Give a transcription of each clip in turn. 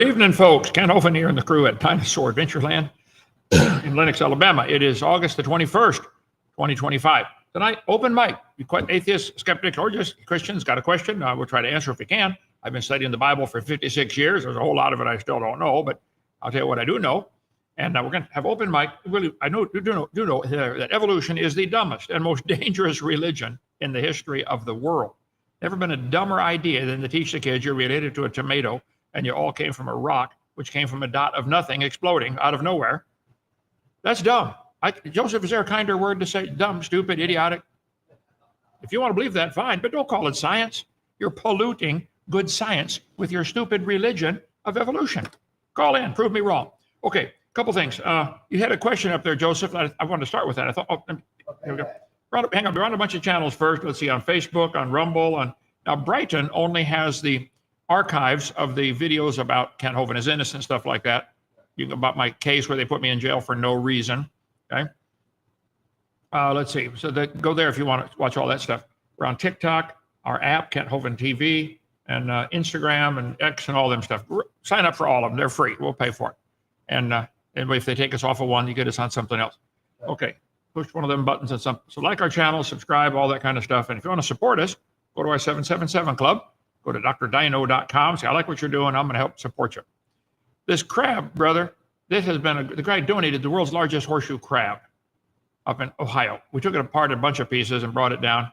Evening, folks. Ken Hovind here and the crew at Dinosaur Adventureland in Lenox, Alabama. It is August the 21st, 2025. Tonight, open mic. You atheists, skeptics, or just Christians got a question, we'll try to answer if we can. I've been studying the Bible for 56 years. There's a whole lot of it I still don't know, but I'll tell you what I do know. And we're going to have open mic. Really, I know do know that evolution is the dumbest and most dangerous religion in the history of the world. Never been a dumber idea than to teach the kids you're related to a tomato and you all came from a rock, which came from a dot of nothing exploding out of nowhere. That's dumb. Joseph, is there a kinder word to say? Dumb, stupid, idiotic? If you want to believe that, fine, but don't call it science. You're polluting good science with your stupid religion of evolution. Call in, prove me wrong. Okay, a couple things. You had a question up there, Joseph. I wanted to start with that. I thought, here we go. Hang on, we're on a bunch of channels first. Let's see, on Facebook, on Rumble. Now, Brighton only has the archives of the videos about Ken Hovind is innocent, stuff like that. About my case where they put me in jail for no reason. Okay. Let's see. So go there if you want to watch all that stuff. We're on TikTok, our app, Ken Hovind TV, and Instagram and X and all them stuff. Sign up for all of them. They're free. We'll pay for it. And if they take us off of one, you get us on something else. Okay. Push one of them buttons and something. So like our channel, subscribe, all that kind of stuff. And if you want to support us, go to our 777 Club. Go to drdino.com. Say, I like what you're doing. I'm going to help support you. This crab, brother, this has been the guy donated the world's largest horseshoe crab up in Ohio. We took it apart in a bunch of pieces and brought it down.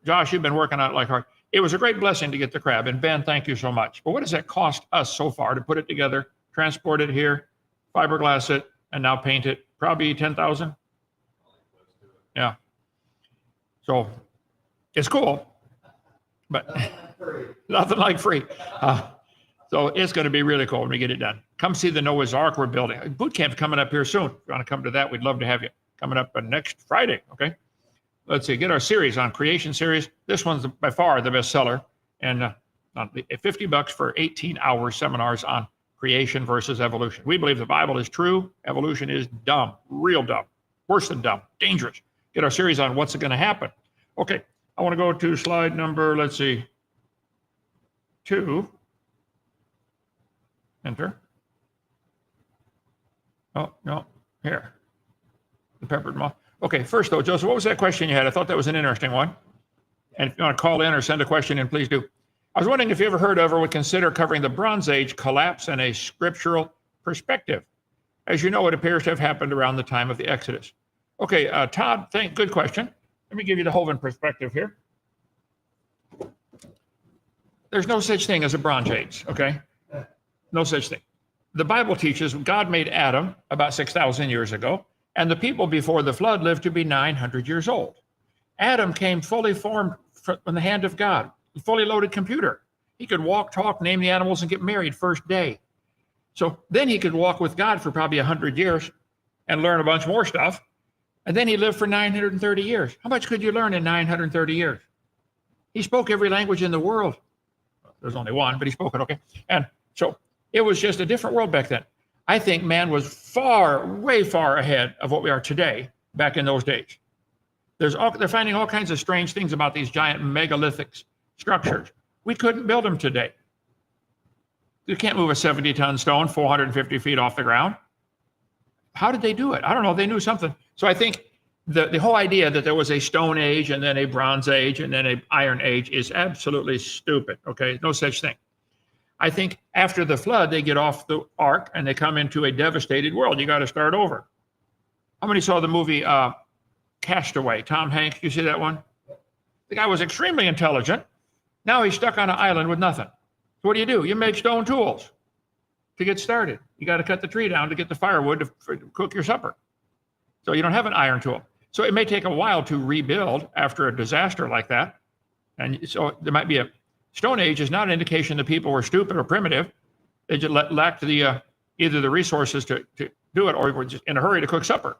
Josh, you've been working on it like hard. It was a great blessing to get the crab. And Ben, thank you so much. But what does that cost us so far to put it together, transport it here, fiberglass it, and now paint it? Probably 10,000. Yeah. So it's cool, but nothing like free. So it's going to be really cool when we get it done. Come see the Noah's Ark we're building. Boot camp's coming up here soon. If you want to come to that, we'd love to have you. Coming up next Friday, okay? Let's see, get our series on creation series. This one's by far the best seller. And $50 for 18-hour seminars on creation versus evolution. We believe the Bible is true. Evolution is dumb, real dumb, worse than dumb, dangerous. Get our series on what's going to happen. Okay, I want to go to slide number, let's see, 2. Enter. Oh, no, here. The peppered moth. Okay, first though, Joseph, what was that question you had? I thought that was an interesting one. And if you want to call in or send a question in, please do. I was wondering if you ever heard of or would consider covering the Bronze Age collapse in a scriptural perspective. As you know, it appears to have happened around the time of the Exodus. Okay, Todd, good question. Let me give you the Hovind perspective here. There's no such thing as a Bronze Age, okay? No such thing. The Bible teaches God made Adam about 6,000 years ago, and the people before the flood lived to be 900 years old. Adam came fully formed from the hand of God, a fully loaded computer. He could walk, talk, name the animals, and get married first day. So then he could walk with God for probably 100 years and learn a bunch more stuff. And then he lived for 930 years. How much could you learn in 930 years? He spoke every language in the world. There's only one, but he spoke it, okay? And so it was just a different world back then. I think man was way far ahead of what we are today back in those days. They're finding all kinds of strange things about these giant megalithic structures. We couldn't build them today. You can't move a 70-ton stone 450 feet off the ground. How did they do it? I don't know. They knew something. So I think the whole idea that there was a Stone Age and then a Bronze Age and then an Iron Age is absolutely stupid, okay? No such thing. I think after the flood, they get off the ark and they come into a devastated world. You got to start over. How many saw the movie Castaway? Tom Hanks, you see that one? The guy was extremely intelligent. Now he's stuck on an island with nothing. So what do? You make stone tools to get started. You got to cut the tree down to get the firewood to cook your supper. So you don't have an iron tool. So it may take a while to rebuild after a disaster like that. And so there might be a Stone Age is not an indication that people were stupid or primitive. They just lacked the either the resources to do it or were just in a hurry to cook supper.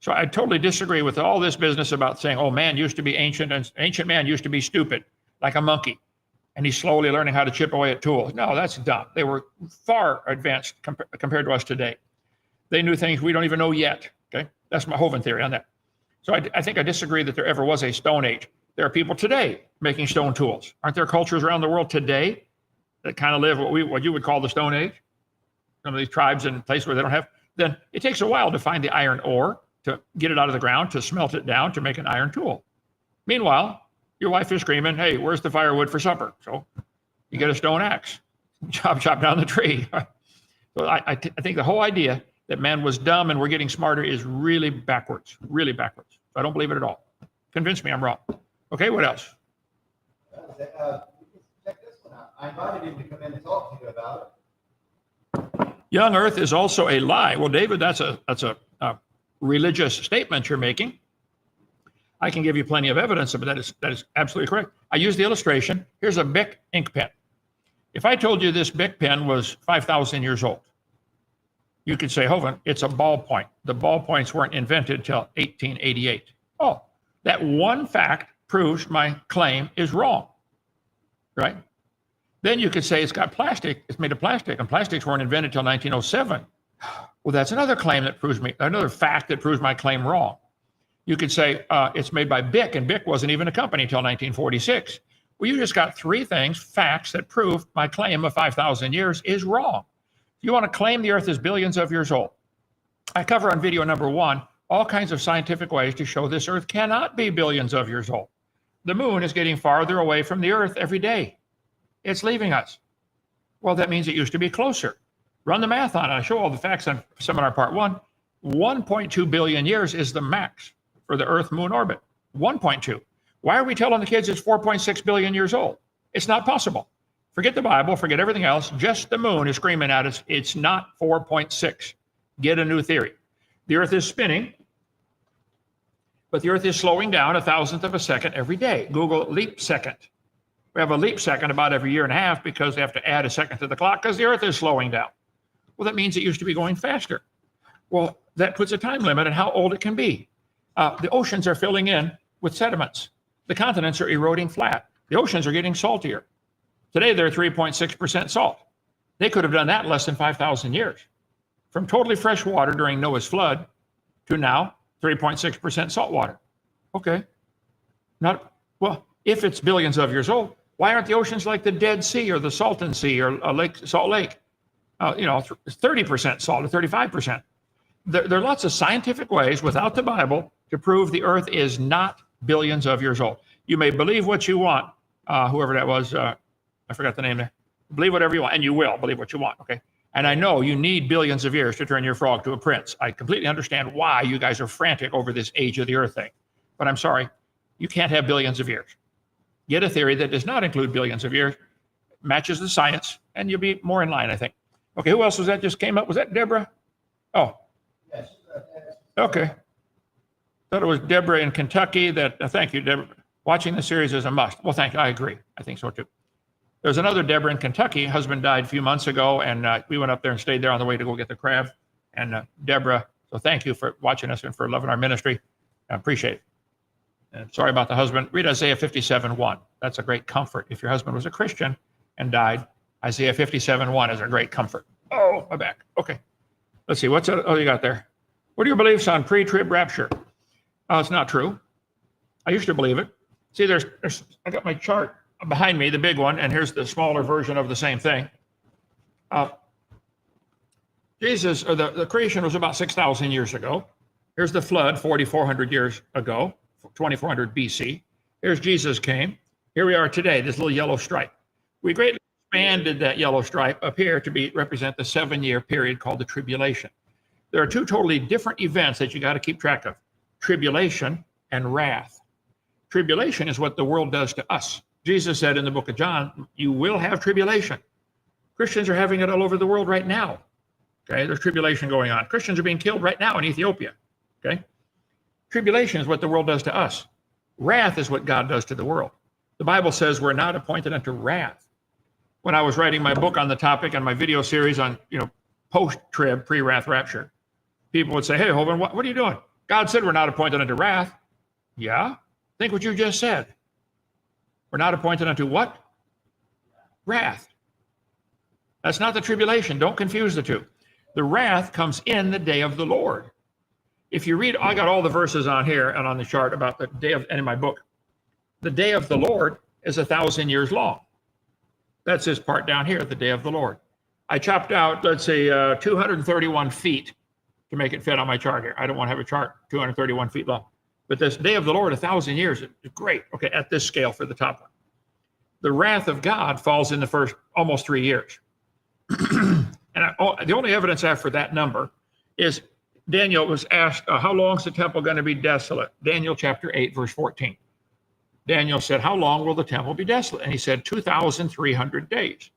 So I totally disagree with all this business about saying, oh, man used to be ancient and ancient man used to be stupid, like a monkey. And he's slowly learning how to chip away at tools. No, that's dumb. They were far advanced compared to us today. They knew things we don't even know yet. Okay, that's my Hovind theory on that. So I think I disagree that there ever was a Stone Age. There are people today making stone tools. Aren't there cultures around the world today that kind of live what you would call the Stone Age, some of these tribes in places where they don't have, then it takes a while to find the iron ore, to get it out of the ground, to smelt it down, to make an iron tool. Meanwhile, your wife is screaming, hey, where's the firewood for supper? So you get a stone axe, chop down the tree. So I think the whole idea that man was dumb and we're getting smarter is really backwards, really backwards. I don't believe it at all. Convince me I'm wrong. Okay, what else? Check this one out. I invited him to come in and talk to you about it. Young Earth is also a lie. Well, David, that's a religious statement you're making. I can give you plenty of evidence, but that is absolutely correct. I use the illustration. Here's a Bic ink pen. If I told you this Bic pen was 5,000 years old, you could say, Hovind, it's a ballpoint. The ballpoints weren't invented until 1888. Oh, that one fact proves my claim is wrong, right? Then you could say it's got plastic, it's made of plastic, and plastics weren't invented until 1907. Well, that's another another fact that proves my claim wrong. You could say it's made by Bic, and Bic wasn't even a company until 1946. Well, you just got three facts that prove my claim of 5,000 years is wrong. You want to claim the Earth is billions of years old. I cover on video number 1 all kinds of scientific ways to show this Earth cannot be billions of years old. The moon is getting farther away from the Earth every day. It's leaving us. Well, that means it used to be closer. Run the math on it. I show all the facts on seminar part 1. 1.2 billion years is the max for the Earth-Moon orbit. 1.2. Why are we telling the kids it's 4.6 billion years old? It's not possible. Forget the Bible, forget everything else. Just the moon is screaming at us, it's not 4.6. Get a new theory. The Earth is spinning, but the Earth is slowing down 1,000th of a second every day. Google leap second. We have a leap second about every year and a half because they have to add a second to the clock because the Earth is slowing down. Well, that means it used to be going faster. Well, that puts a time limit on how old it can be. The oceans are filling in with sediments. The continents are eroding flat. The oceans are getting saltier. Today, they're 3.6% salt. They could have done that in less than 5,000 years. From totally fresh water during Noah's flood to now 3.6% salt water. Okay. Well, if it's billions of years old, why aren't the oceans like the Dead Sea or the Salton Sea or Salt Lake? 30% salt or 35%. There are lots of scientific ways without the Bible to prove the Earth is not billions of years old. You may believe what you want, whoever that was, I forgot the name there. Believe whatever you want, and you will believe what you want, okay? And I know you need billions of years to turn your frog to a prince. I completely understand why you guys are frantic over this age of the Earth thing. But I'm sorry, you can't have billions of years. Get a theory that does not include billions of years, matches the science, and you'll be more in line, I think. Okay, who else was that just came up? Was that Deborah? Oh. Yes. Okay. Thought it was Deborah in Kentucky that, thank you, Deborah. Watching the series is a must. Well, thank you. I agree. I think so too. There's another Deborah in Kentucky. Husband died a few months ago, and we went up there and stayed there on the way to go get the crab. And Deborah, so thank you for watching us and for loving our ministry. I appreciate it. And sorry about the husband. Read Isaiah 57:1. That's a great comfort. If your husband was a Christian and died, Isaiah 57:1 is a great comfort. Oh, my back. Okay. Let's see. What's you got there? What are your beliefs on pre-trib rapture? It's not true. I used to believe it. See, I got my chart behind me, the big one, and here's the smaller version of the same thing. Jesus, or the creation was about 6,000 years ago. Here's the flood 4,400 years ago, 2400 BC. Here's Jesus came. Here we are today, this little yellow stripe. We greatly expanded that yellow stripe up here to represent the 7-year period called the tribulation. There are two totally different events that you got to keep track of: tribulation and wrath. Tribulation is what the world does to us. Jesus said in the book of John, you will have tribulation. Christians are having it all over the world right now. Okay, there's tribulation going on. Christians are being killed right now in Ethiopia. Okay, tribulation is what the world does to us. Wrath is what God does to the world. The Bible says we're not appointed unto wrath. When I was writing my book on the topic and my video series on, post-trib, pre-wrath rapture, people would say, hey, Hovind, what are you doing? God said we're not appointed unto wrath. Yeah, think what you just said. We're not appointed unto what? Wrath. That's not the tribulation. Don't confuse the two. The wrath comes in the day of the Lord. If you read, I got all the verses on here and on the chart about the day of, and in my book. The day of the Lord is 1,000 years long. That's this part down here, the day of the Lord. I chopped out, let's say, 231 feet to make it fit on my chart here. I don't want to have a chart 231 feet long. But this day of the Lord, 1,000 years, is great. Okay, at this scale for the top one. The wrath of God falls in the first almost 3 years. The only evidence I have for that number is Daniel was asked, how long is the temple going to be desolate? Daniel chapter 8, verse 14. Daniel said, how long will the temple be desolate? And he said, 2,300 days.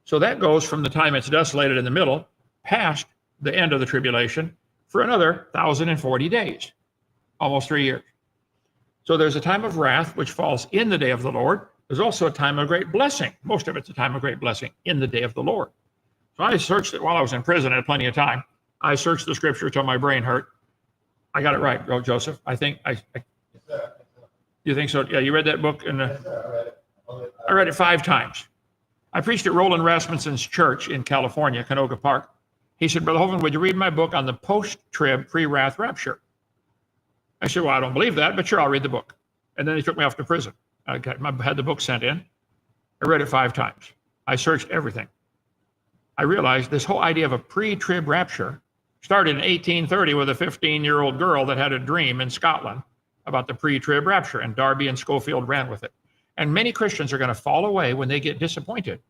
So that goes from the time it's desolated in the middle, past the end of the tribulation, for another 1,040 days, almost 3 years. So there's a time of wrath, which falls in the day of the Lord. There's also a time of great blessing. Most of it's a time of great blessing in the day of the Lord. So I searched it while I was in prison. I had plenty of time. I searched the scripture till my brain hurt. I got it right, Joseph. I think Yes, sir. you think so? Yeah, you read that book? Yes, sir. I read it 5 times. I preached at Roland Rasmussen's church in California, Canoga Park. He said, Brother Hovind, would you read my book on the post-trib, pre-wrath rapture? I said, well, I don't believe that, but sure, I'll read the book. And then he took me off to prison. I had the book sent in. I read it 5 times. I searched everything. I realized this whole idea of a pre-trib rapture started in 1830 with a 15-year-old girl that had a dream in Scotland about the pre-trib rapture, and Darby and Schofield ran with it. And many Christians are going to fall away when they get disappointed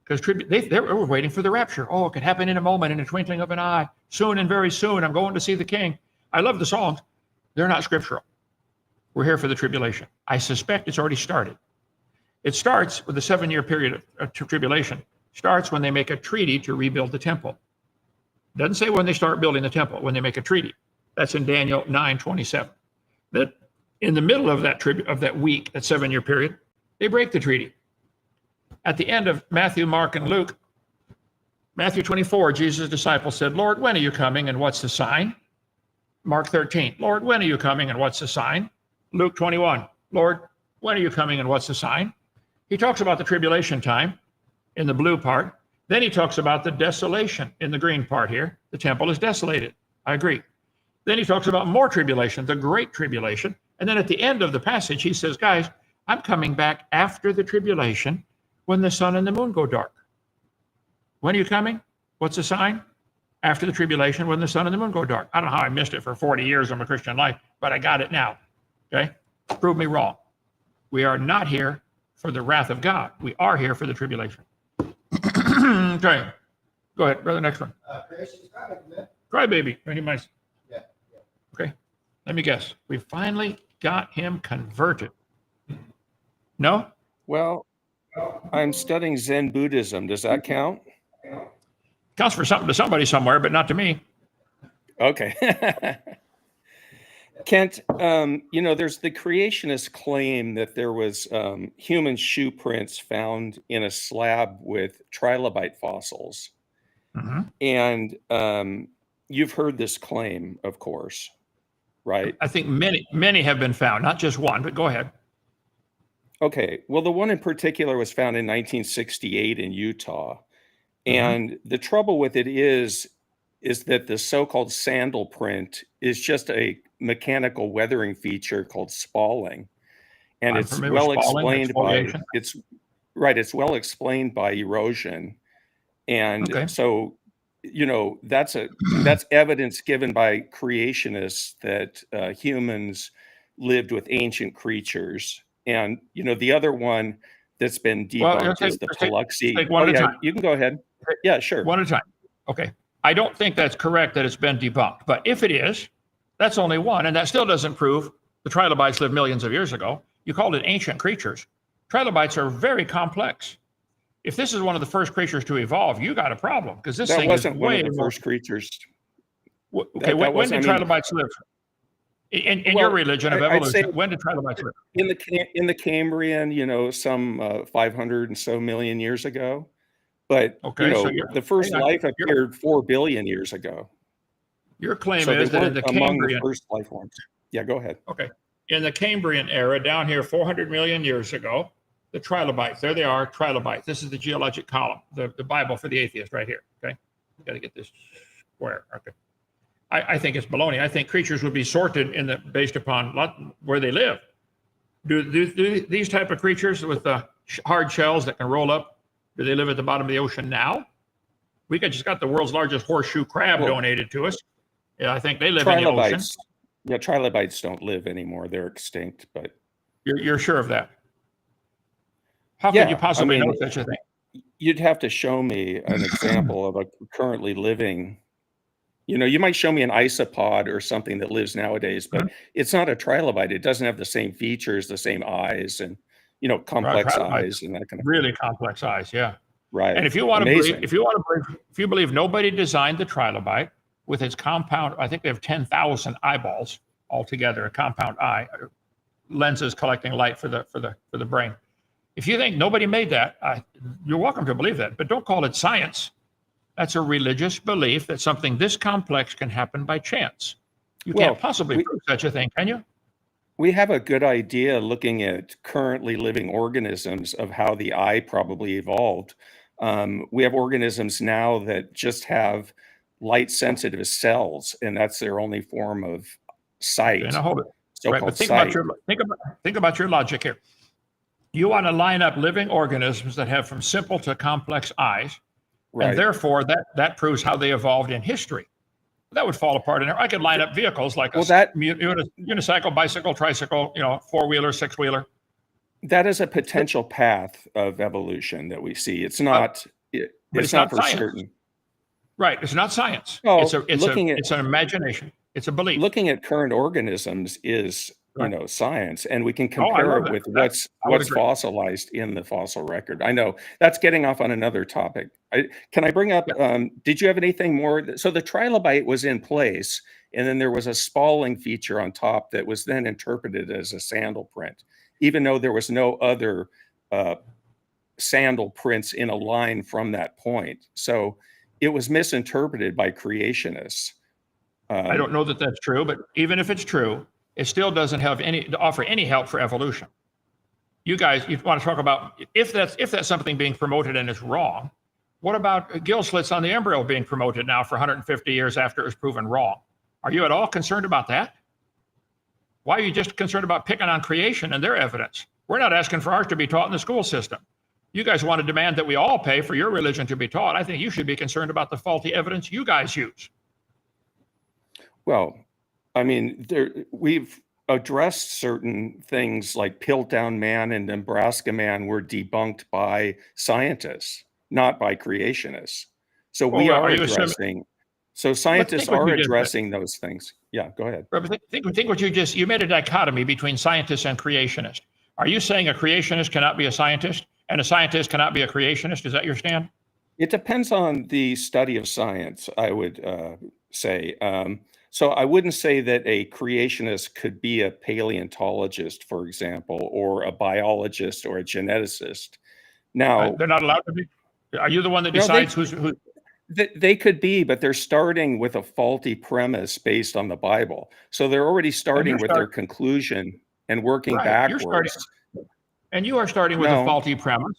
because they were waiting for the rapture. Oh, it could happen in a moment, in a twinkling of an eye. Soon and very soon, I'm going to see the King. I love the songs. They're not scriptural. We're here for the tribulation. I suspect it's already started. It starts with the 7-year period of tribulation. Starts when they make a treaty to rebuild the temple. Doesn't say when they start building the temple, when they make a treaty. That's in Daniel 9:27. That in the middle of that week, that 7-year period, they break the treaty. At the end of Matthew, Mark, and Luke, Matthew 24, Jesus' disciples said, Lord, when are you coming and what's the sign? Mark 13, Lord, when are you coming and what's the sign? Luke 21, Lord, when are you coming and what's the sign? He talks about the tribulation time in the blue part. Then he talks about the desolation in the green part here. The temple is desolated. I agree. Then he talks about more tribulation, the great tribulation. And then at the end of the passage, he says, guys, I'm coming back after the tribulation when the sun and the moon go dark. When are you coming? What's the sign? After the tribulation when the sun and the moon go dark. I don't know how I missed it for 40 years of my Christian life, but I got it now. Okay? Prove me wrong. We are not here for the wrath of God. We are here for the tribulation. Okay. Go ahead, brother. Next one. Creation's crybaby. Crybaby. Any mice? Yeah. Okay. Let me guess. We finally got him converted. No? Well, I'm studying Zen Buddhism. Does that count? Counts for something to somebody somewhere, but not to me. Okay. Kent, there's the creationist claim that there was human shoe prints found in a slab with trilobite fossils. Mm-hmm. And you've heard this claim, of course, right? I think many have been found, not just one, but go ahead. Okay. Well, the one in particular was found in 1968 in Utah. And the trouble with it is that the so-called sandal print is just a mechanical weathering feature called spalling. And it's well explained by erosion. And so, that's evidence given by creationists that humans lived with ancient creatures. And, the other one that's been debunked is the Paluxy. You can go ahead. Yeah, sure. One at a time. Okay. I don't think that's correct that it's been debunked, but if it is, that's only one, and that still doesn't prove the trilobites lived millions of years ago. You called it ancient creatures. Trilobites are very complex. If this is one of the first creatures to evolve, you got a problem because this thing wasn't is way one of the first creatures. Okay, when did trilobites live? In your religion of evolution, when did trilobites live? In the Cambrian, some 500 and so million years ago. But the first life appeared 4 billion years ago. Your claim is that in the Cambrian, the first life forms. Yeah, go ahead. Okay, in the Cambrian era, down here 400 million years ago, the trilobites. There they are, trilobites. This is the geologic column, the Bible for the atheist, right here. Okay, got to get this square. Okay, I think it's baloney. I think creatures would be sorted based upon where they live. Do these type of creatures with the hard shells that can roll up Do they live at the bottom of the ocean now? We just got the world's largest horseshoe crab donated to us. Yeah, I think they live in the ocean. Yeah, trilobites don't live anymore. They're extinct, but you're sure of that? How could you possibly know such a thing? You'd have to show me an example of a currently living, you might show me an isopod or something that lives nowadays, but it's not a trilobite. It doesn't have the same features, the same eyes, and complex eyes and that kind of really complex eyes. Yeah. Right. And if you want to believe, if you believe nobody designed the trilobite with its compound, I think they have 10,000 eyeballs altogether, a compound eye, lenses collecting light for the brain. If you think nobody made that, you're welcome to believe that, but don't call it science. That's a religious belief that something this complex can happen by chance. You can't possibly prove such a thing, can you? We have a good idea looking at currently living organisms of how the eye probably evolved. We have organisms now that just have light-sensitive cells, and that's their only form of sight. Now hold it. Right, but think about your logic here. You want to line up living organisms that have from simple to complex eyes, and therefore that proves how they evolved in history. That would fall apart in there. I could line up vehicles like unicycle, bicycle, tricycle, four-wheeler, six-wheeler. That is a potential path of evolution that we see. It's not. It's not for science. certain. Right. It's not science. Oh, it's an imagination. It's a belief. Looking at current organisms is science, and we can compare it with what's fossilized in the fossil record. I know that's getting off on another topic. Can I bring up, did you have anything more? So the trilobite was in place, and then there was a spalling feature on top that was then interpreted as a sandal print, even though there was no other sandal prints in a line from that point. So it was misinterpreted by creationists. I don't know that that's true, but even if it's true, it still doesn't have offer any help for evolution. You guys, you want to talk about if that's something being promoted and it's wrong. What about gill slits on the embryo being promoted now for 150 years after it was proven wrong? Are you at all concerned about that? Why are you just concerned about picking on creation and their evidence? We're not asking for ours to be taught in the school system. You guys want to demand that we all pay for your religion to be taught. I think you should be concerned about the faulty evidence you guys use. Well, I mean, we've addressed certain things like Piltdown Man and Nebraska Man were debunked by scientists, not by creationists. So we are addressing. So scientists are addressing those things. Yeah, go ahead. Think what you made a dichotomy between scientists and creationists. Are you saying a creationist cannot be a scientist and a scientist cannot be a creationist? Is that your stand? It depends on the study of science, I would say. So I wouldn't say that a creationist could be a paleontologist, for example, or a biologist or a geneticist. Now, they're not allowed to be. Are you the one that decides who? They could be, but they're starting with a faulty premise based on the Bible. So they're already starting with their conclusion and working backwards. You are starting with a faulty premise.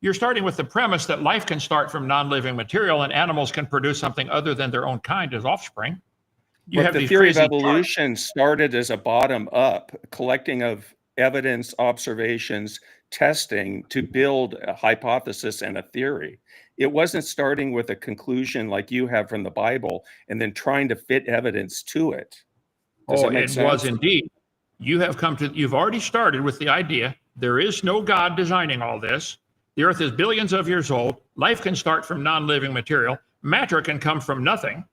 You're starting with the premise that life can start from non-living material and animals can produce something other than their own kind as offspring. But the theory of evolution started as a bottom-up collecting of evidence, observations, testing to build a hypothesis and a theory. It wasn't starting with a conclusion like you have from the Bible and then trying to fit evidence to it. Does that make sense? Was indeed. You've already started with the idea there is no God designing all this. The earth is billions of years old. Life can start from non-living material. Matter can come from nothing.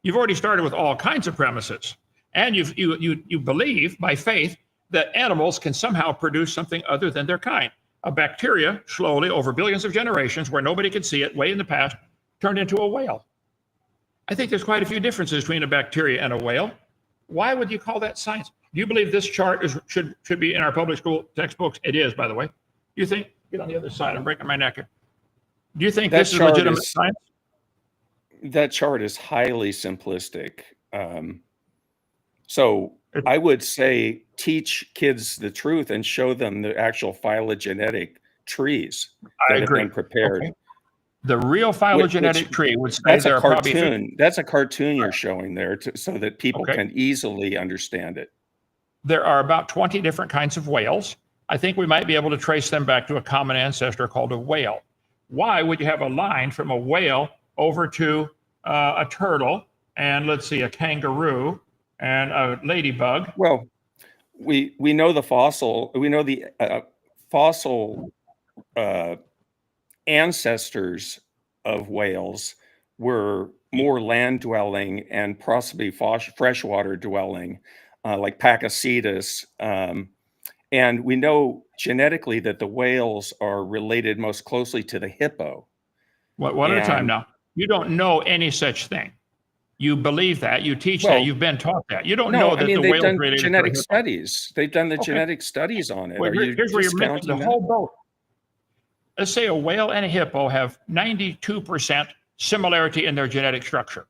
You've already started with all kinds of premises. And you believe by faith that animals can somehow produce something other than their kind. A bacteria, slowly over billions of generations, where nobody could see it, way in the past, turned into a whale. I think there's quite a few differences between a bacteria and a whale. Why would you call that science? Do you believe this chart should be in our public school textbooks? It is, by the way. You think, get on the other side, I'm breaking my neck here. Do you think this is legitimate science? That chart is highly simplistic. So I would say teach kids the truth and show them the actual phylogenetic trees that have been prepared. Okay. The real phylogenetic tree would say that's a cartoon. That's a cartoon you're showing there so that people can easily understand it. There are about 20 different kinds of whales. I think we might be able to trace them back to a common ancestor called a whale. why would you have a line from a whale over to a turtle and let's see, a kangaroo and a ladybug? Well, we know the fossil ancestors of whales were more land dwelling and possibly freshwater dwelling, like Pakicetus. And we know genetically that the whales are related most closely to the hippo. One at a time now. You don't know any such thing. You believe that, you teach that, you've been taught that. You don't know that the whale done related genetic to a studies. They've done the genetic studies on it. Well, Are you here's where you're missing the discounting whole boat. Let's say a whale and a hippo have 92% similarity in their genetic structure.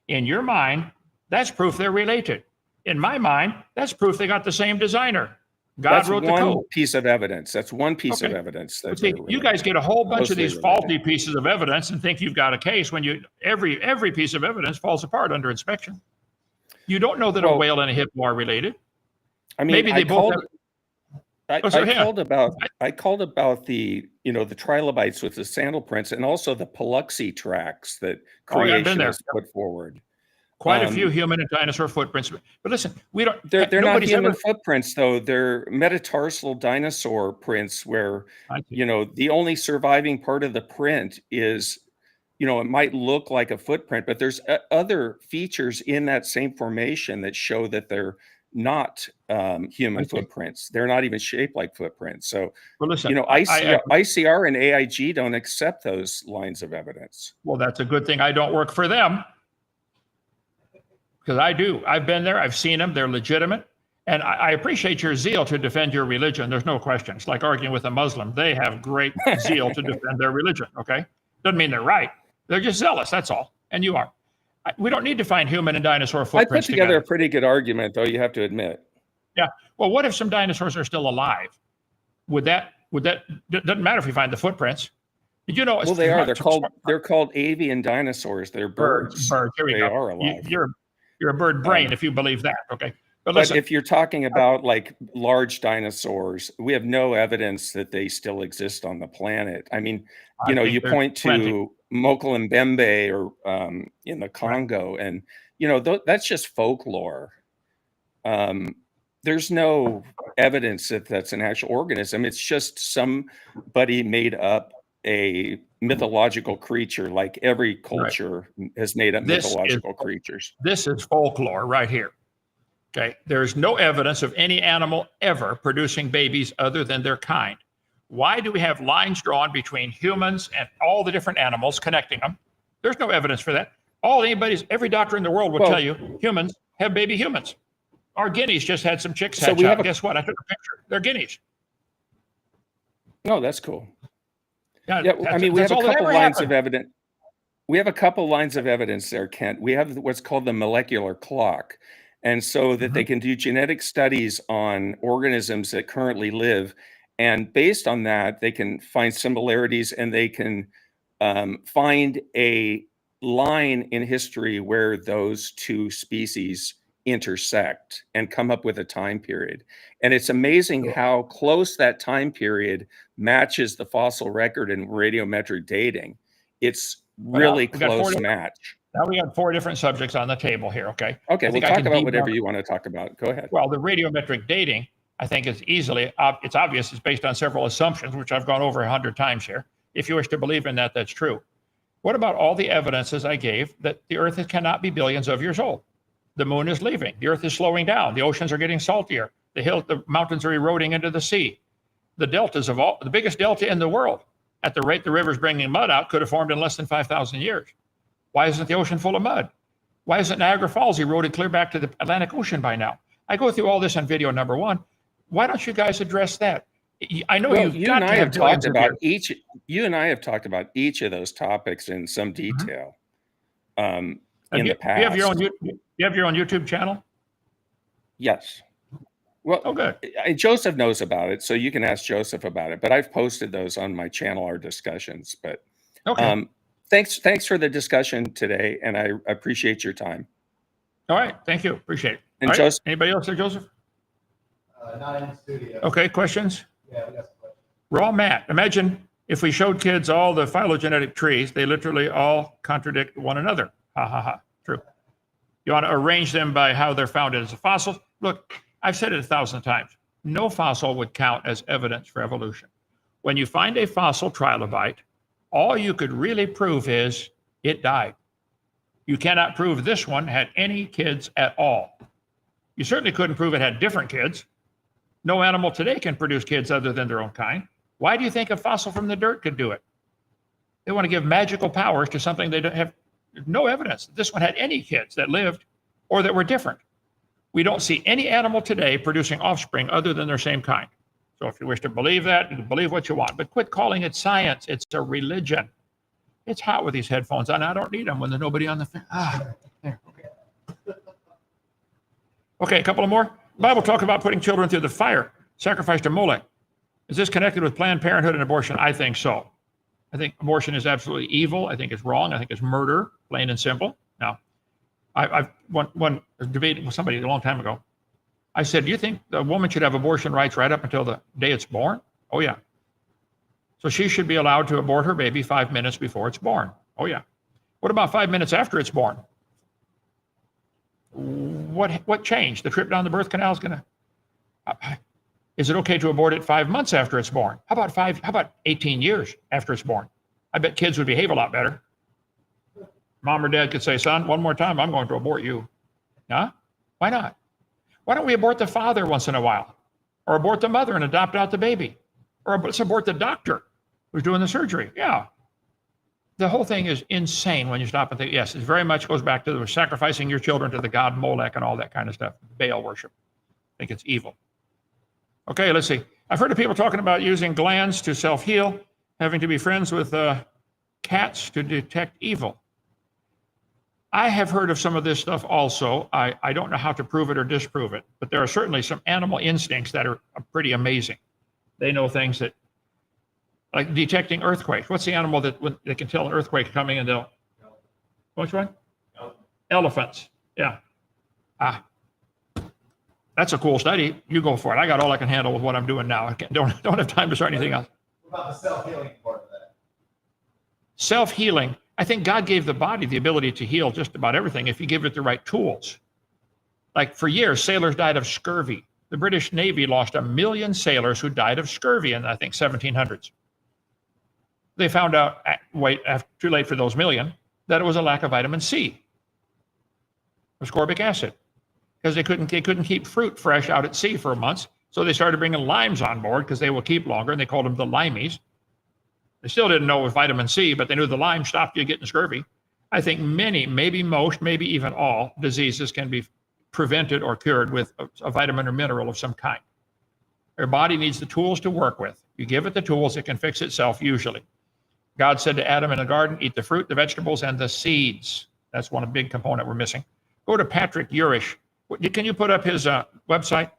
In your mind, that's proof they're related. In my mind, that's proof they got the same designer. God wrote the code. That's one piece of evidence. That's one piece of evidence. But see, you guys get a whole bunch of these faulty pieces of evidence and think you've got a case when every piece of evidence falls apart under inspection. You don't know that a whale and a hippo are related. I mean, maybe they both have. I called about the the trilobites with the sandal prints and also the Paluxy tracks that creationists put forward. Quite a few human and dinosaur footprints. But listen, we don't. They're not human footprints, though. They're metatarsal dinosaur prints where, the only surviving part of the print is, it might look like a footprint, but there's other features in that same formation that show that they're not human footprints. They're not even shaped like footprints. So, well, listen, ICR and AIG don't accept those lines of evidence. Well, that's a good thing I don't work for them. Because I do. I've been there. I've seen them. They're legitimate. And I appreciate your zeal to defend your religion. There's no question. It's like arguing with a Muslim. They have great zeal to defend their religion, okay? Doesn't mean they're right. They're just zealous, that's all. And you are. We don't need to find human and dinosaur footprints I put together a pretty good argument, though, you have to admit. Yeah. Well, what if some dinosaurs are still alive? Doesn't matter if you find the footprints. Did you know? Well, they are. They're called avian dinosaurs. They're birds. Birds. Here we go. They are alive. You're a bird brain if you believe that. Okay. But listen, if you're talking about like large dinosaurs, we have no evidence that they still exist on the planet. I mean, you point to Mokola-Mbembe or in the Congo, and that's just folklore. There's no evidence that that's an actual organism. It's just somebody made up a mythological creature, like every culture has made up mythological creatures. This is folklore right here. Okay. There's no evidence of any animal ever producing babies other than their kind. Why do we have lines drawn between humans and all the different animals connecting them? There's no evidence for that. Every doctor in the world will tell you humans have baby humans. Our guineas just had some chicks hatch out. Guess what? I took a picture. They're guineas. Oh, that's cool. Yeah, I mean, we have a couple lines of evidence. We have a couple lines of evidence there, Kent. We have what's called the molecular clock. And so that they can do genetic studies on organisms that currently live. And based on that, they can find similarities and they can find a line in history where those two species intersect and come up with a time period. And it's amazing how close that time period matches the fossil record in radiometric dating. It's really close match. Now we got 4 different subjects on the table here, okay? Okay, we'll talk about whatever you want to talk about. Go ahead. Well, the radiometric dating, I think, is it's obvious it's based on several assumptions, which I've gone over 100 times here. If you wish to believe in that, that's true. What about all the evidences I gave that the Earth cannot be billions of years old? The moon is leaving. The Earth is slowing down. The oceans are getting saltier. The mountains are eroding into the sea. The deltas the biggest delta in the world, at the rate the river's bringing mud out, could have formed in less than 5,000 years. Why isn't the ocean full of mud? Why isn't Niagara Falls eroded clear back to the Atlantic Ocean by now? I go through all this on video number 1. Why don't you guys address that? I know you and I have talked about each. You and I have talked about each of those topics in some detail in the past. You have your own YouTube channel? Yes. Well, good. Joseph knows about it, so you can ask Joseph about it. But I've posted those on my channel, our discussions. But thanks for the discussion today, and I appreciate your time. All right, thank you. Appreciate it. And Joseph, anybody else there, Joseph? Not in the studio. Okay, questions? Yeah, we got some questions. Raw Matt. Imagine If we showed kids all the phylogenetic trees, they literally all contradict one another. Ha ha ha. True. You want to arrange them by how they're found as a fossil? Look, I've said it 1,000 times. No fossil would count as evidence for evolution. When you find a fossil trilobite, all you could really prove is it died. You cannot prove this one had any kids at all. You certainly couldn't prove it had different kids. No animal today can produce kids other than their own kind. Why do you think a fossil from the dirt could do it? They want to give magical powers to something they don't have no evidence that this one had any kids that lived or that were different. We don't see any animal today producing offspring other than their same kind. So if you wish to believe that, you can believe what you want, but quit calling it science. It's a religion. It's hot with these headphones on. I don't need them when there's nobody on the fan. There. Okay, a couple of more. The Bible talks about putting children through the fire, sacrifice to Molech. Is this connected with Planned Parenthood and abortion? I think so. I think abortion is absolutely evil. I think it's wrong. I think it's murder, plain and simple. Now, I've one debating with somebody a long time ago. I said, do you think a woman should have abortion rights right up until the day it's born? Oh, yeah. So she should be allowed to abort her baby 5 minutes before it's born. Oh, yeah. What about 5 minutes after it's born? What changed? The trip down the birth canal is going to... Is it okay to abort it 5 months after it's born? How about 18 years after it's born? I bet kids would behave a lot better. Mom or dad could say, son, one more time, I'm going to abort you. Huh? Why not? Why don't we abort the father once in a while? Or abort the mother and adopt out the baby? Or let's abort the doctor who's doing the surgery. Yeah. The whole thing is insane when you stop and think, yes, it very much goes back to the sacrificing your children to the god Molech and all that kind of stuff. Baal worship. I think it's evil. Okay, let's see. I've heard of people talking about using glands to self-heal, having to be friends with cats to detect evil. I have heard of some of this stuff also. I don't know how to prove it or disprove it, but there are certainly some animal instincts that are pretty amazing. They know things that, like detecting earthquakes. What's the animal that when they can tell an earthquake coming and they'll, which one? Elephants. Yeah. That's a cool study. You go for it. I got all I can handle with what I'm doing now. I don't have time to start anything else. What about the self-healing part of that? Self-healing. I think God gave the body the ability to heal just about everything if you give it the right tools. Like for years, sailors died of scurvy. The British Navy lost 1 million sailors who died of scurvy in, I think, 1700s. They found out, too late for those million, that it was a lack of vitamin C, ascorbic acid, because they couldn't keep fruit fresh out at sea for months. So they started bringing limes on board because they will keep longer, and they called them the limeys. They still didn't know it was vitamin C, but they knew the lime stopped you getting scurvy. I think many, maybe most, maybe even all diseases can be prevented or cured with a vitamin or mineral of some kind. Your body needs the tools to work with. You give it the tools, it can fix itself usually. God said to Adam in the garden, eat the fruit, the vegetables, and the seeds. That's one big component we're missing. Go to Patrick Urish. Can you put up his website?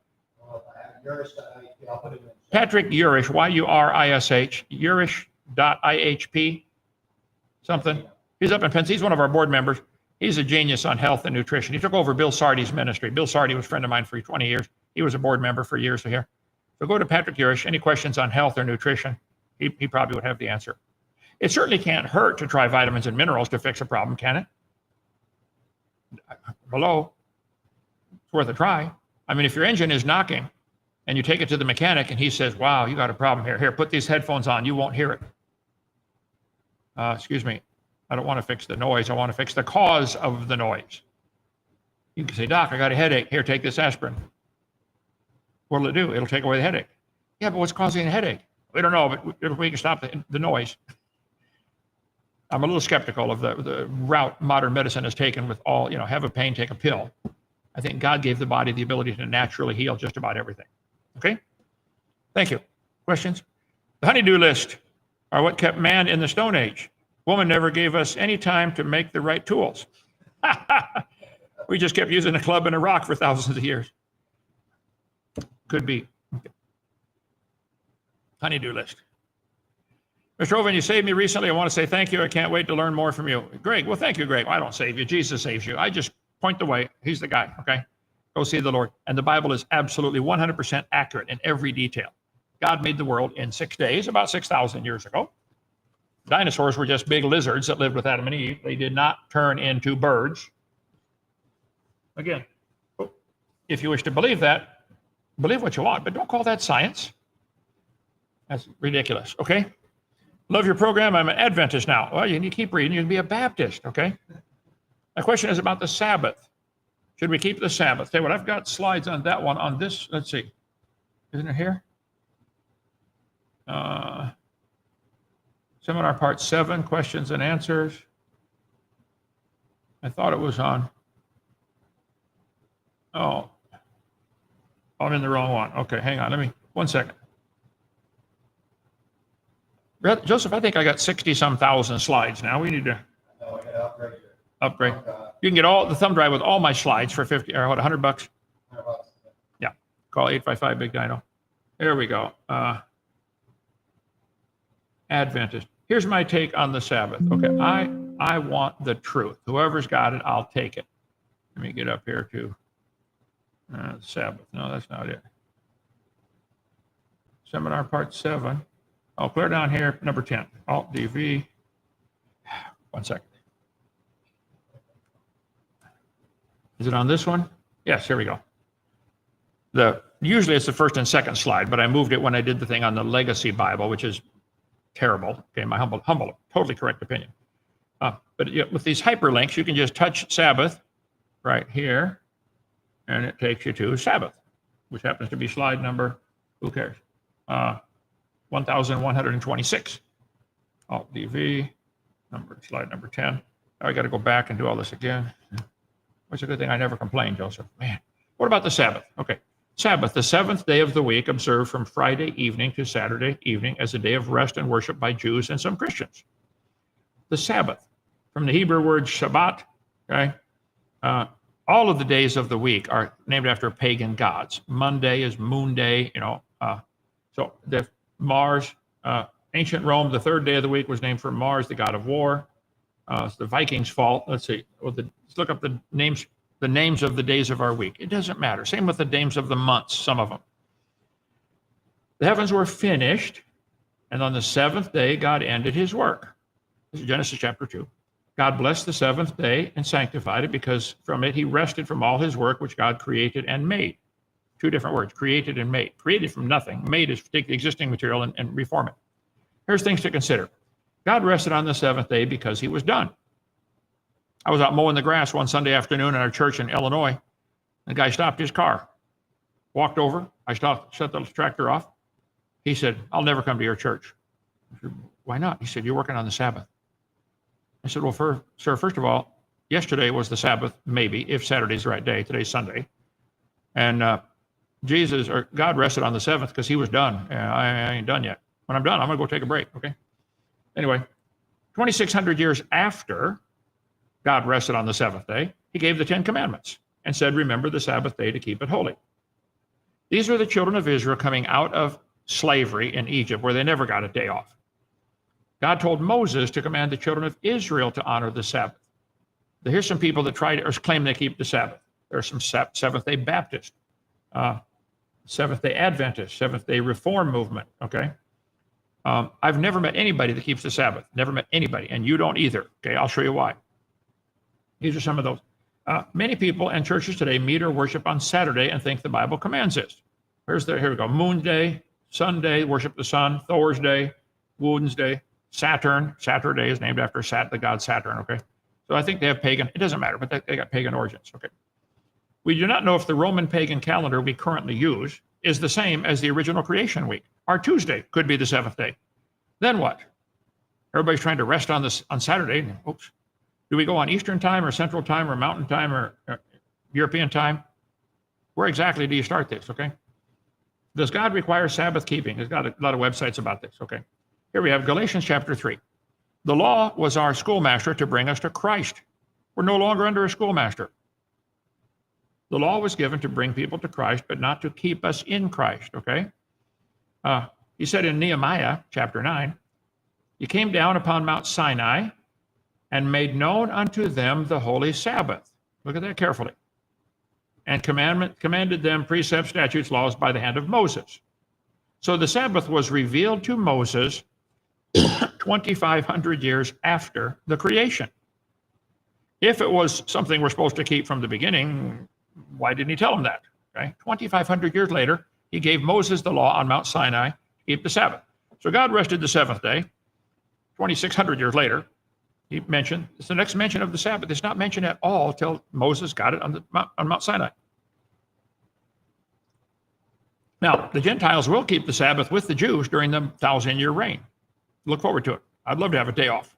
Patrick Urish, Yurish, Urish.ihp, something. He's up in Pennsylvania. He's one of our board members. He's a genius on health and nutrition. He took over Bill Sardi's ministry. Bill Sardi was a friend of mine for 20 years. He was a board member for years here. So go to Patrick Urish. Any questions on health or nutrition, he probably would have the answer. It certainly can't hurt to try vitamins and minerals to fix a problem, can it? Hello? It's worth a try. I mean, if your engine is knocking and you take it to the mechanic and he says, wow, you got a problem here. Here, put these headphones on. You won't hear it. Excuse me. I don't want to fix the noise. I want to fix the cause of the noise. You can say, Doc, I got a headache. Here, take this aspirin. What'll it do? It'll take away the headache. Yeah, but what's causing the headache? We don't know, but we can stop the noise. I'm a little skeptical of the route modern medicine has taken with all, have a pain, take a pill. I think God gave the body the ability to naturally heal just about everything. Okay? Thank you. Questions? The honey-do list are what kept man in the Stone Age. Woman never gave us any time to make the right tools. We just kept using a club and a rock for thousands of years. Could be. Okay. Honey-do list. Mr. Oven, you saved me recently. I want to say thank you. I can't wait to learn more from you. Greg, well, thank you, Greg. I don't save you. Jesus saves you. I just point the way. He's the guy, okay? Go see the Lord. And the Bible is absolutely 100% accurate in every detail. God made the world in 6 days, about 6,000 years ago. Dinosaurs were just big lizards that lived with Adam and Eve. They did not turn into birds. Again, if you wish to believe that, believe what you want, but don't call that science. That's ridiculous, okay? Love your program. I'm an Adventist now. Well, you need to keep reading. You can be a Baptist, okay? My question is about the Sabbath. Should we keep the Sabbath? Tell you what, I've got slides on that one. On this, let's see. Isn't it here? Seminar part 7, questions and answers. I thought it was on. Oh, I'm in the wrong one. Okay, hang on. 1 second. Joseph, I think I got 60-some thousand slides now. We need to No, I gotta upgrade your. upgrade. You can get all the thumb drive with all my slides for 50 or what, $100? $100. Yeah. Call 855 Big Dino. There we go. Adventist. Here's my take on the Sabbath. Okay, I want the truth. Whoever's got it, I'll take it. Let me get up here to Sabbath. No, that's not it. Seminar part 7. Oh, clear down here, number 10. Alt DV. 1 second. Is it on this one? Yes, here we go. Usually it's the first and second slide, but I moved it when I did the thing on the Legacy Bible, which is terrible. Okay, my humble, totally correct opinion. But with these hyperlinks, you can just touch Sabbath right here, and it takes you to Sabbath, which happens to be slide number, who cares? 1126. Alt DV, slide number 10. Now I got to go back and do all this again. It's a good thing I never complained, Joseph. Man, what about the Sabbath? Okay. Sabbath, the 7th day of the week, observed from Friday evening to Saturday evening as a day of rest and worship by Jews and some Christians. The Sabbath, from the Hebrew word Shabbat, okay? All of the days of the week are named after pagan gods. Monday is Moon Day, so the Mars, ancient Rome, the 3rd day of the week was named for Mars, the god of war. It's the Vikings' fault. Let's see. Let's look up the names of the days of our week. It doesn't matter. Same with the names of the months, some of them. The heavens were finished, and on the 7th day, God ended his work. This is Genesis chapter 2. God blessed the 7th day and sanctified it because from it he rested from all his work which God created and made. 2 different words, created and made. Created from nothing. Made is take the existing material and reform it. Here's things to consider. God rested on the 7th day because he was done. I was out mowing the grass one Sunday afternoon in our church in Illinois. The guy stopped his car, walked over. I shut the tractor off. He said, "I'll never come to your church." I said, "Why not?" He said, "You're working on the Sabbath." I said, "Well, sir, first of all, yesterday was the Sabbath, maybe, if Saturday's the right day. Today's Sunday. And God rested on the 7th because he was done. I ain't done yet. When I'm done, I'm going to go take a break, okay?" Anyway, 2,600 years after God rested on the 7th day, he gave the 10 commandments and said, "Remember the Sabbath day to keep it holy." These are the children of Israel coming out of slavery in Egypt, where they never got a day off. God told Moses to command the children of Israel to honor the Sabbath. Here's some people that try to or claim they keep the Sabbath. There are some Seventh-day Baptists, Seventh-day Adventists, Seventh-day Reform movement, okay? I've never met anybody that keeps the Sabbath. Never met anybody, and you don't either, okay? I'll show you why. These are some of those. Many people and churches today meet or worship on Saturday and think the Bible commands this. Here we go. Moon Day, Sunday, worship the sun. Thor's Day, Woden's Day, Saturn. Saturday is named after the god Saturn, okay? So I think they have pagan, it doesn't matter, but they got pagan origins, okay? We do not know if the Roman pagan calendar we currently use is the same as the original creation week. Our Tuesday could be the 7th day. Then what? Everybody's trying to rest on Saturday. Oops. Do we go on Eastern time or Central time or Mountain time or European time? Where exactly do you start this, okay? Does God require Sabbath keeping? There's got a lot of websites about this, okay? Here we have Galatians chapter 3. The law was our schoolmaster to bring us to Christ. We're no longer under a schoolmaster. The law was given to bring people to Christ, but not to keep us in Christ, okay? He said in Nehemiah chapter 9, "You came down upon Mount Sinai and made known unto them the holy Sabbath." Look at that carefully. "And commanded them precepts, statutes, laws by the hand of Moses." So the Sabbath was revealed to Moses 2,500 years after the creation. If it was something we're supposed to keep from the beginning, why didn't he tell them that? Okay, 2,500 years later, he gave Moses the law on Mount Sinai to keep the Sabbath. So God rested the seventh day. 2,600 years later, he mentioned, it's the next mention of the Sabbath. It's not mentioned at all till Moses got it on Mount Sinai. Now, the Gentiles will keep the Sabbath with the Jews during the 1,000-year reign. Look forward to it. I'd love to have a day off.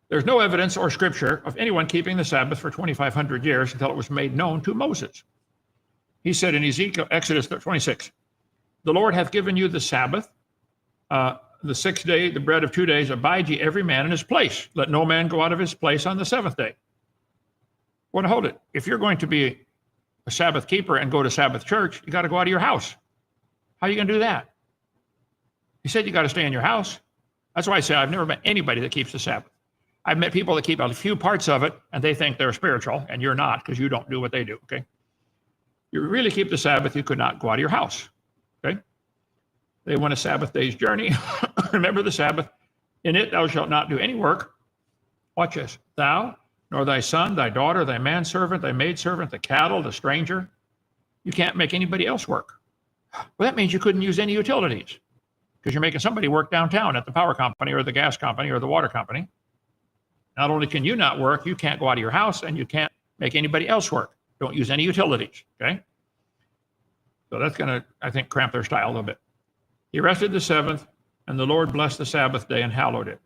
There's no evidence or scripture of anyone keeping the Sabbath for 2,500 years until it was made known to Moses. He said in Exodus 26, the Lord hath given you the Sabbath, the 6th day, the bread of 2 days, abide ye every man in his place. Let no man go out of his place on the 7th day. Well, hold it. If you're going to be a Sabbath keeper and go to Sabbath church, you got to go out of your house. How are you going to do that? He said you got to stay in your house. That's why I say I've never met anybody that keeps the Sabbath. I've met people that keep a few parts of it, and they think they're spiritual, and you're not, because you don't do what they do, okay? You really keep the Sabbath, you could not go out of your house, okay? They went a Sabbath day's journey. Remember the Sabbath. In it thou shalt not do any work. Watch this. Thou, nor thy son, thy daughter, thy manservant, thy maidservant, the cattle, the stranger. You can't make anybody else work. Well, that means you couldn't use any utilities, because you're making somebody work downtown at the power company or the gas company or the water company. Not only can you not work, you can't go out of your house, and you can't make anybody else work. Don't use any utilities, okay? So that's going to, I think, cramp their style a little bit. He rested the 7th, and the Lord blessed the Sabbath day and hallowed it.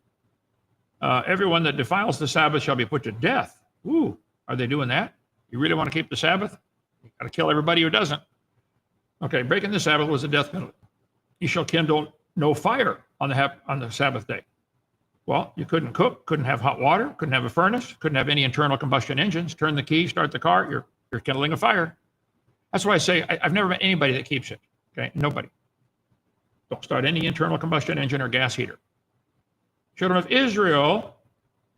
Everyone that defiles the Sabbath shall be put to death. Ooh, are they doing that? You really want to keep the Sabbath? You got to kill everybody who doesn't. Okay, breaking the Sabbath was a death penalty. You shall kindle no fire on the Sabbath day. Well, you couldn't cook, couldn't have hot water, couldn't have a furnace, couldn't have any internal combustion engines. Turn the key, start the car, you're kindling a fire. That's why I say I've never met anybody that keeps it. Okay, nobody. Don't start any internal combustion engine or gas heater. Children of Israel,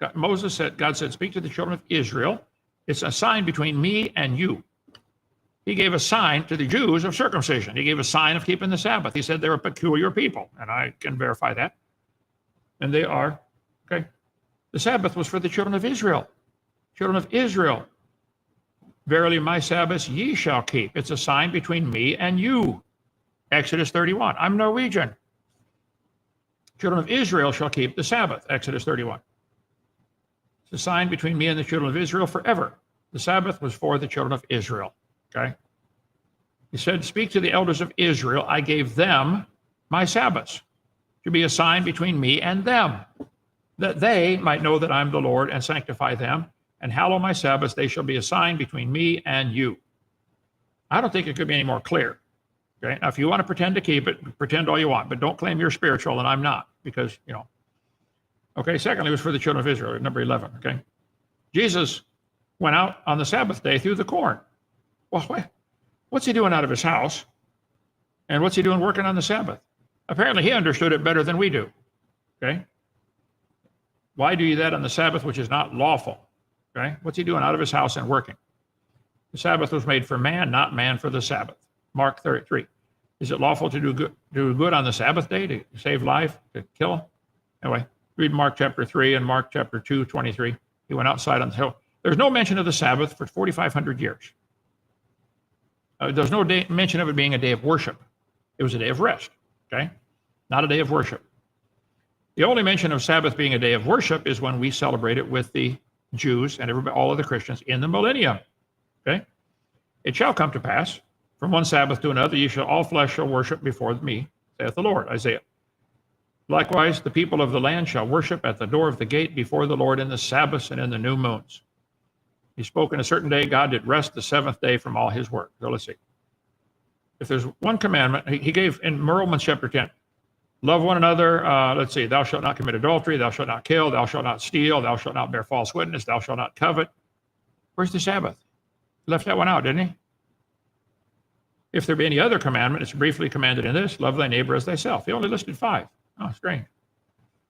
God said, speak to the children of Israel. It's a sign between me and you. He gave a sign to the Jews of circumcision. He gave a sign of keeping the Sabbath. He said they're a peculiar people, and I can verify that. And they are, okay? The Sabbath was for the children of Israel. Children of Israel, verily my Sabbaths ye shall keep. It's a sign between me and you. Exodus 31. I'm Norwegian. Children of Israel shall keep the Sabbath. Exodus 31. It's a sign between me and the children of Israel forever. The Sabbath was for the children of Israel, okay? He said, speak to the elders of Israel. I gave them my Sabbaths to be a sign between me and them, that they might know that I'm the Lord and sanctify them and hallow my Sabbaths. They shall be a sign between me and you. I don't think it could be any more clear. Okay. Now, if you want to pretend to keep it, pretend all you want, but don't claim you're spiritual and I'm not, because, you know. Okay. Secondly, it was for the children of Israel, number 11. Okay. Jesus went out on the Sabbath day through the corn. Well, what's he doing out of his house? And what's he doing working on the Sabbath? Apparently, he understood it better than we do. Okay. Why do you that on the Sabbath, which is not lawful? Okay. What's he doing out of his house and working? The Sabbath was made for man, not man for the Sabbath. Mark 33. Is it lawful to do good on the Sabbath day, to save life, to kill? Anyway, read Mark chapter 3 and Mark chapter 2, 23. He went outside on the hill. There's no mention of the Sabbath for 4,500 years. There's no mention of it being a day of worship. It was a day of rest, okay? Not a day of worship. The only mention of Sabbath being a day of worship is when we celebrate it with the Jews and all of the Christians in the millennium, okay? It shall come to pass, from one Sabbath to another, all flesh shall worship before me, saith the Lord, Isaiah. Likewise, the people of the land shall worship at the door of the gate before the Lord in the Sabbaths and in the new moons. He spoke in a certain day, God did rest the seventh day from all his work. So let's see. If there's one commandment, he gave in Romans chapter 10, love one another. Let's see, thou shalt not commit adultery, thou shalt not kill, thou shalt not steal, thou shalt not bear false witness, thou shalt not covet. Where's the Sabbath? He left that one out, didn't he? If there be any other commandment, it's briefly commanded in this, love thy neighbor as thyself. He only listed 5. Oh, strange.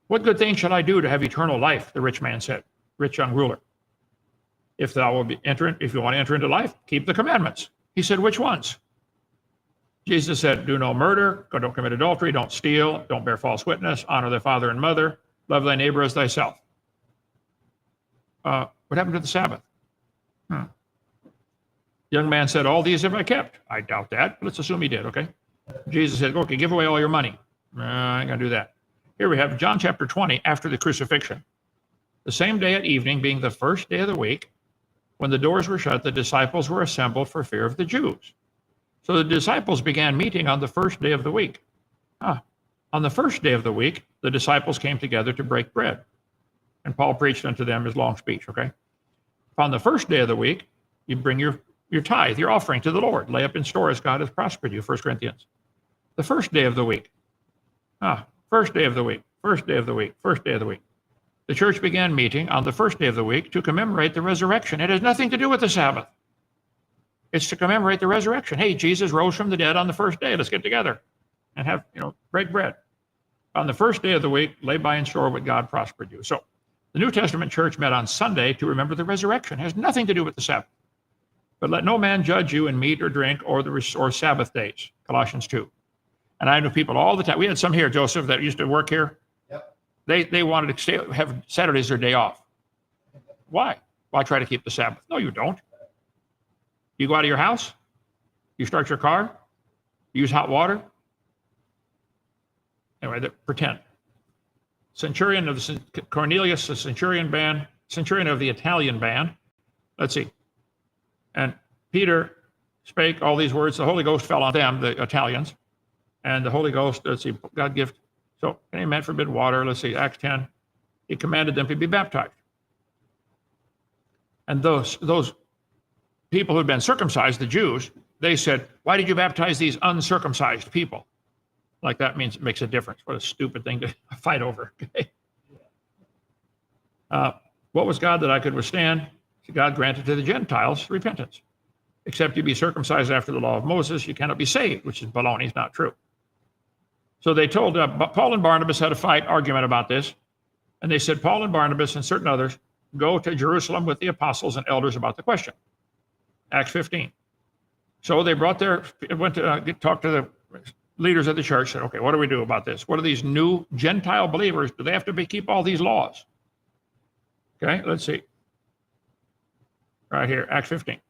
What good thing shall I do to have eternal life? The rich man said, rich young ruler. If you want to enter into life, keep the commandments. He said, which ones? Jesus said, do no murder, don't commit adultery, don't steal, don't bear false witness, honor thy father and mother, love thy neighbor as thyself. What happened to the Sabbath? Young man said, all these have I kept. I doubt that, but let's assume he did, okay? Jesus said, okay, give away all your money. I ain't gonna do that. Here we have John chapter 20, after the crucifixion. The same day at evening, being the first day of the week, when the doors were shut, the disciples were assembled for fear of the Jews. So the disciples began meeting on the first day of the week. On the first day of the week, the disciples came together to break bread. And Paul preached unto them his long speech, okay? On the first day of the week, you bring your tithe, your offering to the Lord. Lay up in store as God has prospered you, 1 Corinthians. The first day of the week. First day of the week, first day of the week, first day of the week. The church began meeting on the first day of the week to commemorate the resurrection. It has nothing to do with the Sabbath. It's to commemorate the resurrection. Hey, Jesus rose from the dead on the first day. Let's get together and have, break bread. On the first day of the week, lay by in store what God prospered you. So the New Testament church met on Sunday to remember the resurrection. It has nothing to do with the Sabbath. But let no man judge you in meat or drink or Sabbath days, Colossians 2. And I know people all the time. We had some here, Joseph, that used to work here. Yep. They wanted to have Saturdays their day off. Why? Why try to keep the Sabbath? No, you don't. You go out of your house. You start your car. You use hot water. Anyway, pretend. Centurion of the Cornelius, the centurion of the Italian band. Let's see. And Peter spake all these words. The Holy Ghost fell on them, the Italians. And the Holy Ghost, let's see, God gift. So any man forbid water, let's see, Acts 10. He commanded them to be baptized. And those people who had been circumcised, the Jews, they said, why did you baptize these uncircumcised people? Like that means it makes a difference. What a stupid thing to fight over. Okay? What was God that I could withstand? God granted to the Gentiles repentance. Except you be circumcised after the law of Moses, you cannot be saved, which is baloney, it's not true. So they told, Paul and Barnabas had a argument about this. And they said, Paul and Barnabas and certain others go to Jerusalem with the apostles and elders about the question. Acts 15. So they went to talk to the leaders of the church, said, okay, what do we do about this? What are these new Gentile believers? Do they have to keep all these laws? Okay, let's see. Right here, Acts 15.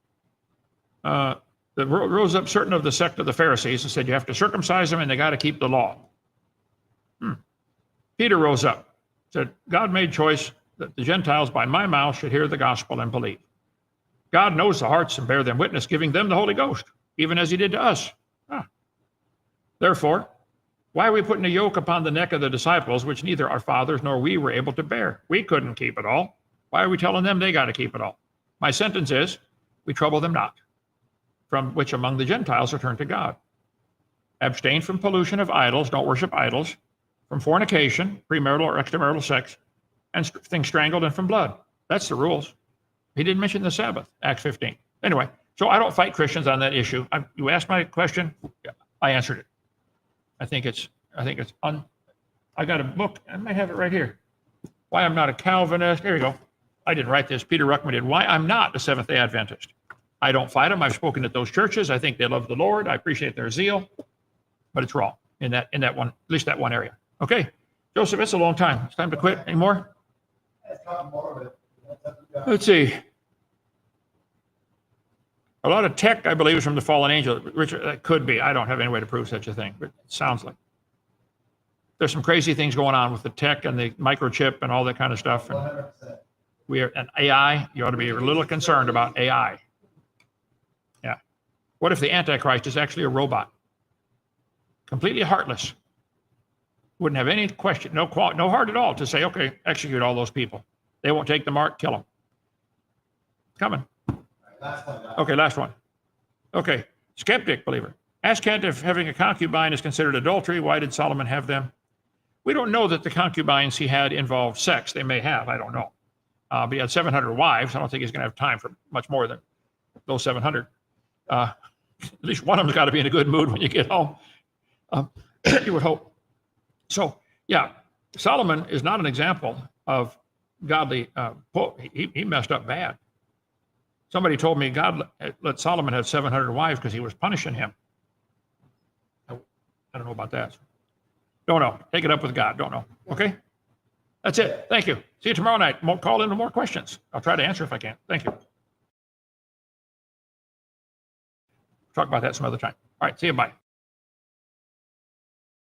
There rose up certain of the sect of the Pharisees and said, you have to circumcise them and they got to keep the law. Peter rose up, said, God made choice that the Gentiles by my mouth should hear the gospel and believe. God knows the hearts and bear them witness, giving them the Holy Ghost, even as he did to us. Therefore, why are we putting a yoke upon the neck of the disciples, which neither our fathers nor we were able to bear? We couldn't keep it all. Why are we telling them they got to keep it all? My sentence is, we trouble them not, from which among the Gentiles are turned to God. Abstain from pollution of idols, don't worship idols, from fornication, premarital or extramarital sex, and things strangled, and from blood. That's the rules. He didn't mention the Sabbath, Acts 15. Anyway, so I don't fight Christians on that issue. You asked my question, I answered it. I got a book, I might have it right here. Why I'm not a Calvinist. There you go. I didn't write this. Peter Ruckman did. Why I'm not a Seventh-day Adventist. I don't fight them. I've spoken at those churches. I think they love the Lord. I appreciate their zeal, but it's wrong in that one, at least that one area. Okay, Joseph, it's a long time. It's time to quit. Any more? Let's see. A lot of tech, I believe, is from the fallen angel. Richard, that could be. I don't have any way to prove such a thing, but it sounds like there's some crazy things going on with the tech and the microchip and all that kind of stuff. And 100%. we are an AI. You ought to be a little concerned about AI. Yeah. What if the Antichrist is actually a robot? Completely heartless. Wouldn't have any question, no heart at all to say, okay, execute all those people. They won't take the mark, kill them. Coming. Last one. Okay, last one. Okay, skeptic believer. Ask Kent if having a concubine is considered adultery. Why did Solomon have them? We don't know that the concubines he had involved sex. They may have, I don't know. But he had 700 wives. I don't think he's going to have time for much more than those 700. At least one of them's got to be in a good mood when you get home. You would hope. So, yeah, Solomon is not an example of godly. He messed up bad. Somebody told me God let Solomon have 700 wives because he was punishing him. I don't know about that. Don't know. Take it up with God. Don't know. Okay? That's it. Thank you. See you tomorrow night. Call in with more questions. I'll try to answer if I can. Thank you. Talk about that some other time. All right. See you. Bye.